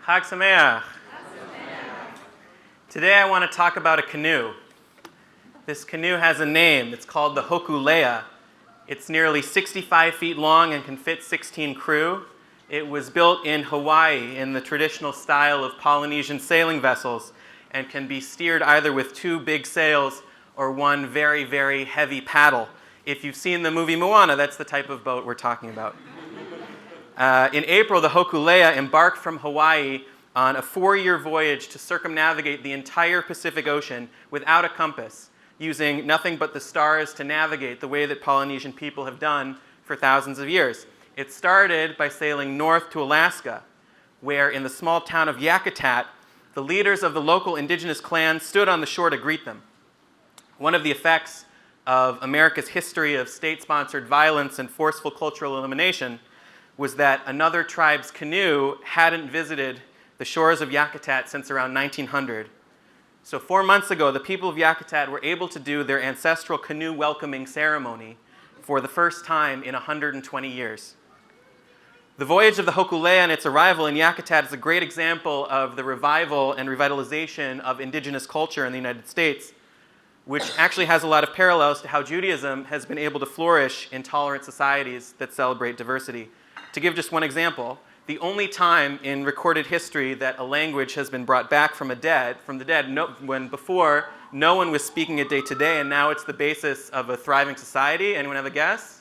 Chag Sameach. Today I want to talk about a canoe. This canoe has a name. It's called the Hokulea. It's nearly 65 feet long and can fit 16 crew. It was built in Hawaii in the traditional style of Polynesian sailing vessels and can be steered either with two big sails or one very, very heavy paddle. If you've seen the movie Moana, that's the type of boat we're talking about. In April, the Hokulea embarked from Hawaii on a 4-year voyage to circumnavigate the entire Pacific Ocean without a compass, using nothing but the stars to navigate the way that Polynesian people have done for thousands of years. It started by sailing north to Alaska, where in the small town of Yakutat, the leaders of the local indigenous clan stood on the shore to greet them. One of the effects of America's history of state-sponsored violence and forceful cultural elimination was that another tribe's canoe hadn't visited the shores of Yakutat since around 1900. So 4 months ago, the people of Yakutat were able to do their ancestral canoe welcoming ceremony for the first time in 120 years. The voyage of the Hokulea and its arrival in Yakutat is a great example of the revival and revitalization of indigenous culture in the United States, which actually has a lot of parallels to how Judaism has been able to flourish in tolerant societies that celebrate diversity. To give just one example, the only time in recorded history that a language has been brought back from the dead, when before no one was speaking it day to day, and now it's the basis of a thriving society. Anyone have a guess?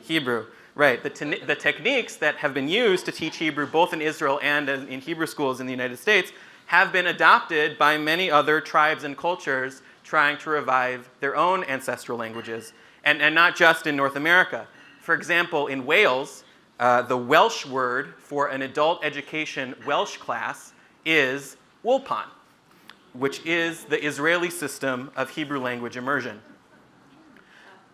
Hebrew. Right. The techniques that have been used to teach Hebrew both in Israel and in Hebrew schools in the United States have been adopted by many other tribes and cultures trying to revive their own ancestral languages, and not just in North America. For example, in Wales, the Welsh word for an adult education Welsh class is Wolpan, which is the Israeli system of Hebrew language immersion.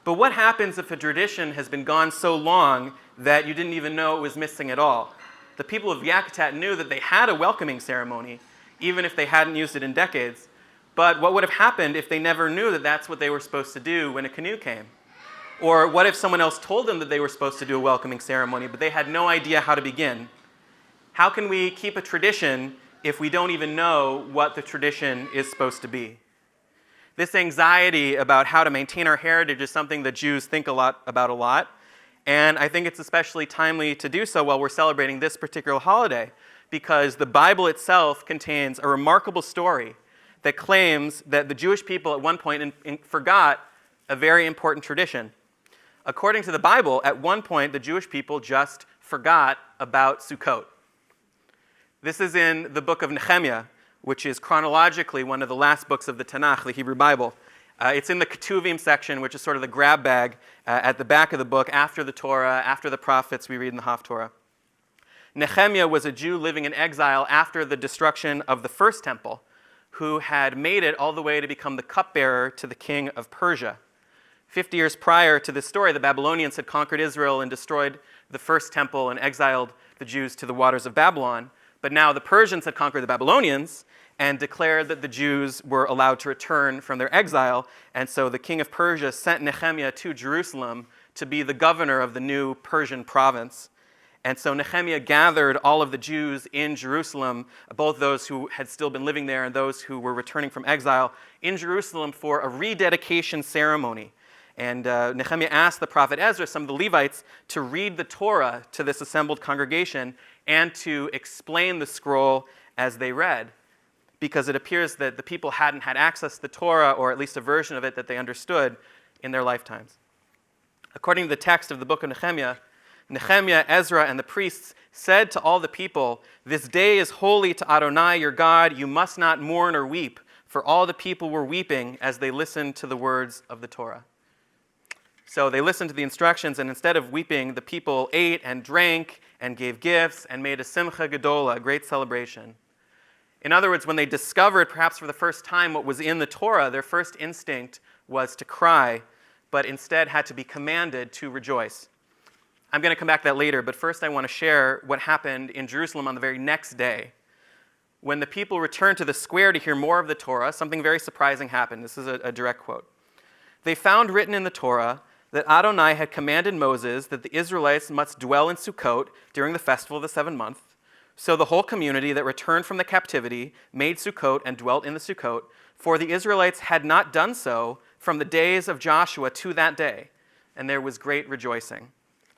But what happens if a tradition has been gone so long that you didn't even know it was missing at all? The people of Yakutat knew that they had a welcoming ceremony, even if they hadn't used it in decades. But what would have happened if they never knew that that's what they were supposed to do when a canoe came? Or what if someone else told them that they were supposed to do a welcoming ceremony, but they had no idea how to begin? How can we keep a tradition if we don't even know what the tradition is supposed to be? This anxiety about how to maintain our heritage is something that Jews think about a lot. And I think it's especially timely to do so while we're celebrating this particular holiday, because the Bible itself contains a remarkable story that claims that the Jewish people at one point forgot a very important tradition. According to the Bible, at one point, the Jewish people just forgot about Sukkot. This is in the book of Nehemiah, which is chronologically one of the last books of the Tanakh, the Hebrew Bible. It's in the Ketuvim section, which is sort of the grab bag at the back of the book, after the Torah, after the prophets we read in the Haftorah. Nehemiah was a Jew living in exile after the destruction of the first temple, who had made it all the way to become the cupbearer to the king of Persia. 50 years prior to this story, the Babylonians had conquered Israel and destroyed the first temple and exiled the Jews to the waters of Babylon. But now the Persians had conquered the Babylonians and declared that the Jews were allowed to return from their exile. And so the king of Persia sent Nehemiah to Jerusalem to be the governor of the new Persian province. And so Nehemiah gathered all of the Jews in Jerusalem, both those who had still been living there and those who were returning from exile, in Jerusalem for a rededication ceremony. And Nehemiah asked the prophet Ezra, some of the Levites, to read the Torah to this assembled congregation and to explain the scroll as they read, because it appears that the people hadn't had access to the Torah, or at least a version of it that they understood, in their lifetimes. According to the text of the book of Nehemiah, Ezra, and the priests said to all the people, "This day is holy to Adonai your God. You must not mourn or weep." For all the people were weeping as they listened to the words of the Torah. So they listened to the instructions, and instead of weeping, the people ate and drank and gave gifts and made a simcha gedola, a great celebration. In other words, when they discovered, perhaps for the first time, what was in the Torah, their first instinct was to cry, but instead had to be commanded to rejoice. I'm going to come back to that later, but first I want to share what happened in Jerusalem on the very next day. When the people returned to the square to hear more of the Torah, something very surprising happened. This is a direct quote. They found written in the Torah that Adonai had commanded Moses that the Israelites must dwell in Sukkot during the festival of the 7th month, So the whole community that returned from the captivity made Sukkot and dwelt in the Sukkot, for the Israelites had not done so from the days of Joshua to that day, and there was great rejoicing.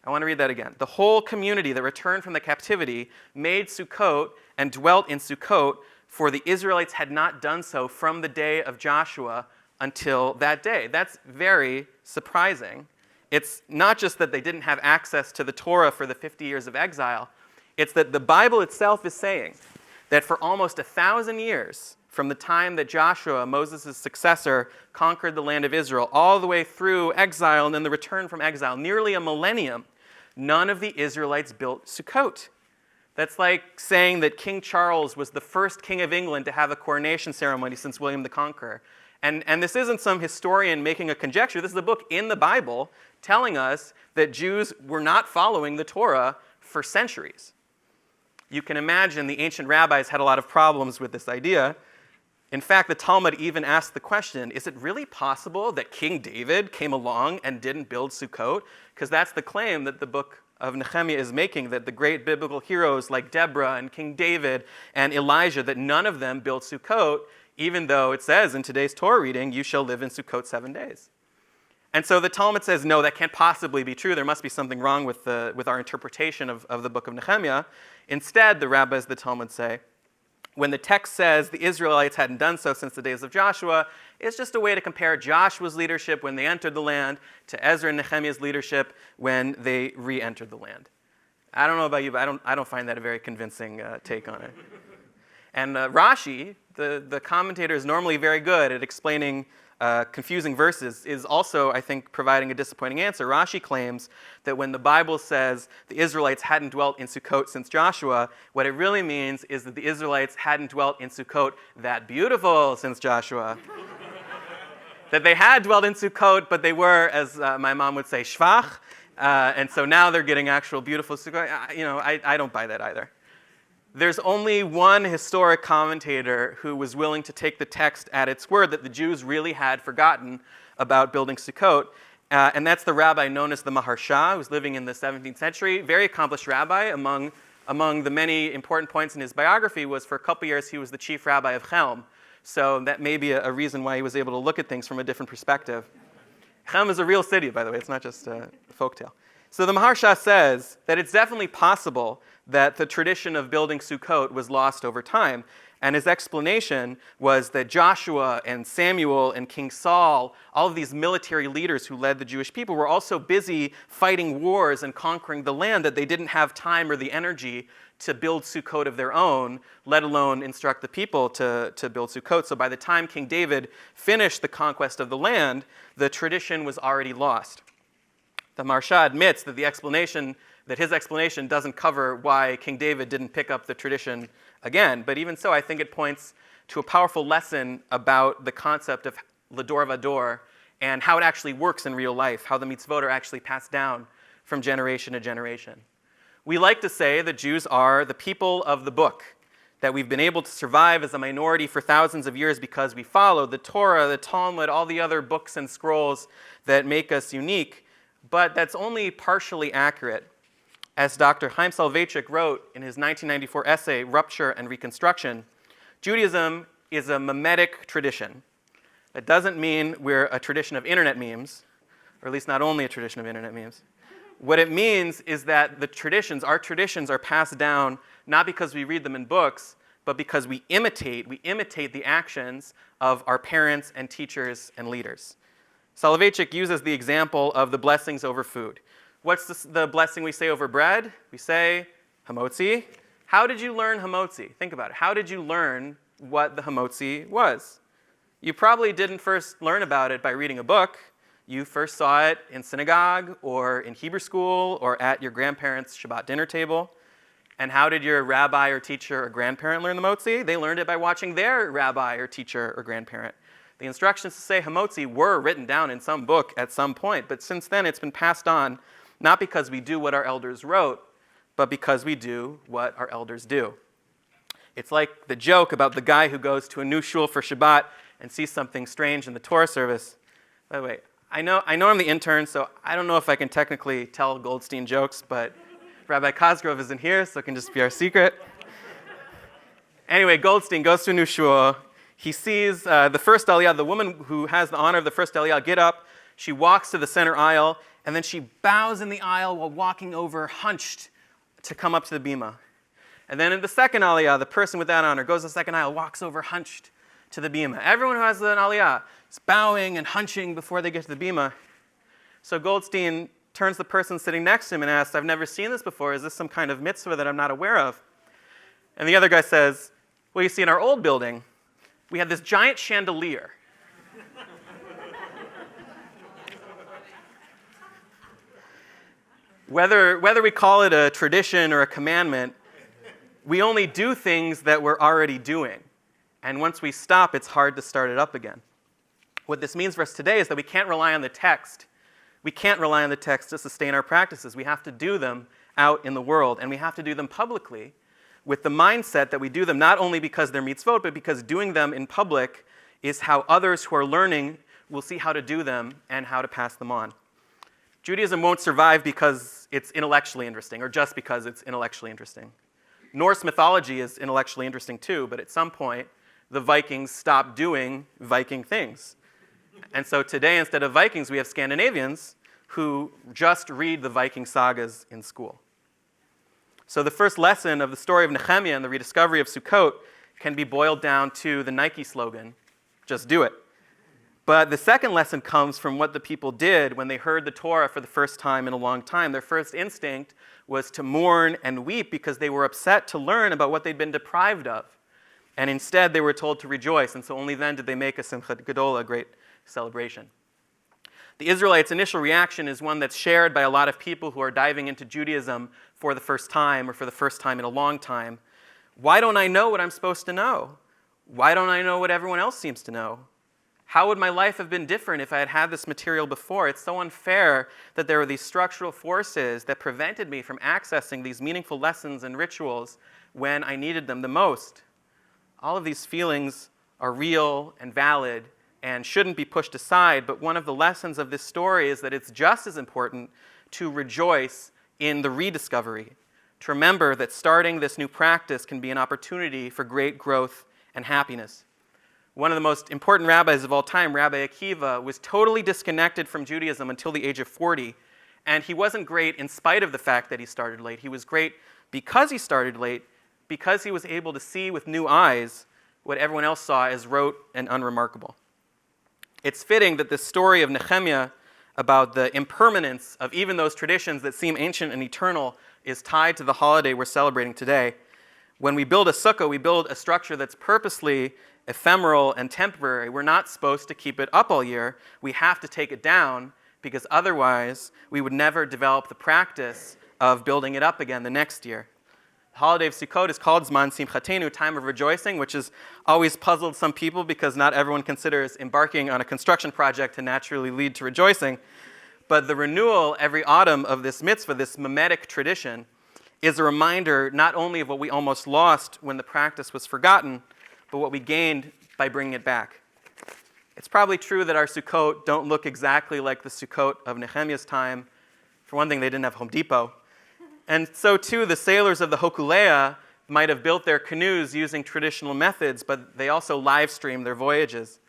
I want to read that again. The whole community that returned from the captivity made Sukkot and dwelt in Sukkot, for the Israelites had not done so from the day of Joshua until that day. That's very surprising. It's not just that they didn't have access to the Torah for the 50 years of exile. It's that the Bible itself is saying that for almost 1,000 years, from the time that Joshua, Moses' successor, conquered the land of Israel, all the way through exile and then the return from exile, nearly a millennium, none of the Israelites built Sukkot. That's like saying that King Charles was the first king of England to have a coronation ceremony since William the Conqueror. And this isn't some historian making a conjecture. This is a book in the Bible telling us that Jews were not following the Torah for centuries. You can imagine the ancient rabbis had a lot of problems with this idea. In fact, the Talmud even asked the question, is it really possible that King David came along and didn't build Sukkot? Because that's the claim that the book of Nehemiah is making, that the great biblical heroes like Deborah and King David and Elijah, that none of them built Sukkot, even though it says in today's Torah reading, you shall live in Sukkot 7 days. And so the Talmud says, no, that can't possibly be true. There must be something wrong with our interpretation of the book of Nehemiah. Instead, the rabbis, the Talmud say, when the text says the Israelites hadn't done so since the days of Joshua, it's just a way to compare Joshua's leadership when they entered the land to Ezra and Nehemiah's leadership when they re-entered the land. I don't know about you, but I don't find that a very convincing take on it. And Rashi, the commentator, is normally very good at explaining confusing verses, is also, I think, providing a disappointing answer. Rashi claims that when the Bible says the Israelites hadn't dwelt in Sukkot since Joshua, what it really means is that the Israelites hadn't dwelt in Sukkot that beautiful since Joshua. That they had dwelt in Sukkot, but they were, as my mom would say, shvach, and so now they're getting actual beautiful Sukkot. I don't buy that either. There's only one historic commentator who was willing to take the text at its word that the Jews really had forgotten about building Sukkot, and that's the rabbi known as the Maharsha, who was living in the 17th century. Very accomplished rabbi. Among the many important points in his biography was for a couple years he was the chief rabbi of Chelm, so that may be a reason why he was able to look at things from a different perspective. Chelm is a real city, by the way. It's not just a folktale. So the Maharsha says that it's definitely possible that the tradition of building Sukkot was lost over time. And his explanation was that Joshua and Samuel and King Saul, all of these military leaders who led the Jewish people, were also busy fighting wars and conquering the land that they didn't have time or the energy to build Sukkot of their own, let alone instruct the people to build Sukkot. So by the time King David finished the conquest of the land, the tradition was already lost. The Maharsha admits that his explanation doesn't cover why King David didn't pick up the tradition again. But even so, I think it points to a powerful lesson about the concept of Lador Vador and how it actually works in real life, how the mitzvot are actually passed down from generation to generation. We like to say that Jews are the people of the book, that we've been able to survive as a minority for thousands of years because we follow the Torah, the Talmud, all the other books and scrolls that make us unique. But that's only partially accurate. As Dr. Chaim Soloveitchik wrote in his 1994 essay, Rupture and Reconstruction, Judaism is a memetic tradition. That doesn't mean we're a tradition of internet memes, or at least not only a tradition of internet memes. What it means is that our traditions are passed down not because we read them in books, but because we imitate the actions of our parents and teachers and leaders. Soloveitchik uses the example of the blessings over food. What's the blessing we say over bread? We say hamotzi. How did you learn hamotzi? Think about it. How did you learn what the hamotzi was? You probably didn't first learn about it by reading a book. You first saw it in synagogue or in Hebrew school or at your grandparents' Shabbat dinner table. And how did your rabbi or teacher or grandparent learn the hamotzi? They learned it by watching their rabbi or teacher or grandparent. The instructions to say hamotzi were written down in some book at some point, but since then it's been passed on not because we do what our elders wrote, but because we do what our elders do. It's like the joke about the guy who goes to a new shul for Shabbat and sees something strange in the Torah service. By the way, I know I'm the intern, so I don't know if I can technically tell Goldstein jokes, but Rabbi Cosgrove isn't here, so it can just be our secret. Anyway, Goldstein goes to a new shul. He sees the first aliyah, the woman who has the honor of the first aliyah, get up. She walks to the center aisle, and then she bows in the aisle while walking over, hunched, to come up to the bima. And then in the second aliyah, the person with that honor goes to the second aisle, walks over, hunched, to the bima. Everyone who has an aliyah is bowing and hunching before they get to the bima. So Goldstein turns to the person sitting next to him and asks, I've never seen this before. Is this some kind of mitzvah that I'm not aware of? And the other guy says, well, you see, in our old building, we had this giant chandelier. Whether we call it a tradition or a commandment, we only do things that we're already doing. And once we stop, it's hard to start it up again. What this means for us today is that we can't rely on the text. We can't rely on the text to sustain our practices. We have to do them out in the world, and we have to do them publicly with the mindset that we do them not only because they're mitzvot, but because doing them in public is how others who are learning will see how to do them and how to pass them on. Judaism won't survive because it's intellectually interesting, or just because it's intellectually interesting. Norse mythology is intellectually interesting too, but at some point, the Vikings stopped doing Viking things. And so today, instead of Vikings, we have Scandinavians who just read the Viking sagas in school. So the first lesson of the story of Nehemiah and the rediscovery of Sukkot can be boiled down to the Nike slogan, just do it. But the second lesson comes from what the people did when they heard the Torah for the first time in a long time. Their first instinct was to mourn and weep because they were upset to learn about what they'd been deprived of. And instead, they were told to rejoice, and so only then did they make a Simchat Gedolah, a great celebration. The Israelites' initial reaction is one that's shared by a lot of people who are diving into Judaism for the first time, or for the first time in a long time. Why don't I know what I'm supposed to know? Why don't I know what everyone else seems to know? How would my life have been different if I had had this material before? It's so unfair that there were these structural forces that prevented me from accessing these meaningful lessons and rituals when I needed them the most. All of these feelings are real and valid and shouldn't be pushed aside, but one of the lessons of this story is that it's just as important to rejoice in the rediscovery, to remember that starting this new practice can be an opportunity for great growth and happiness. One of the most important rabbis of all time, Rabbi Akiva, was totally disconnected from Judaism until the age of 40, and he wasn't great in spite of the fact that he started late. He was great because he started late, because he was able to see with new eyes what everyone else saw as rote and unremarkable. It's fitting that this story of Nehemiah about the impermanence of even those traditions that seem ancient and eternal is tied to the holiday we're celebrating today. When we build a sukkah, we build a structure that's purposely ephemeral and temporary. We're not supposed to keep it up all year. We have to take it down because otherwise we would never develop the practice of building it up again the next year. The holiday of Sukkot is called Zman Simchatenu, time of rejoicing, which has always puzzled some people because not everyone considers embarking on a construction project to naturally lead to rejoicing. But the renewal every autumn of this mitzvah, this memetic tradition, is a reminder not only of what we almost lost when the practice was forgotten, but what we gained by bringing it back. It's probably true that our Sukkot don't look exactly like the Sukkot of Nehemiah's time. For one thing, they didn't have Home Depot. And so too, the sailors of the Hokulea might have built their canoes using traditional methods, but they also live streamed their voyages.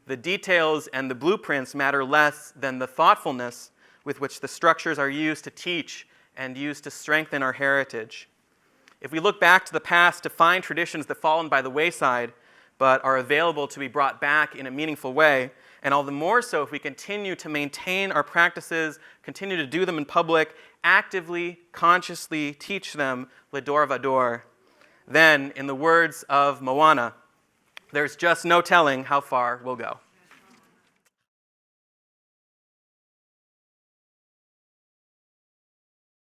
The details and the blueprints matter less than the thoughtfulness with which the structures are used to teach and used to strengthen our heritage. If we look back to the past to find traditions that have fallen by the wayside, but are available to be brought back in a meaningful way, and all the more so if we continue to maintain our practices, continue to do them in public, actively, consciously teach them Ledor Vador, then, in the words of Moana, there's just no telling how far we'll go.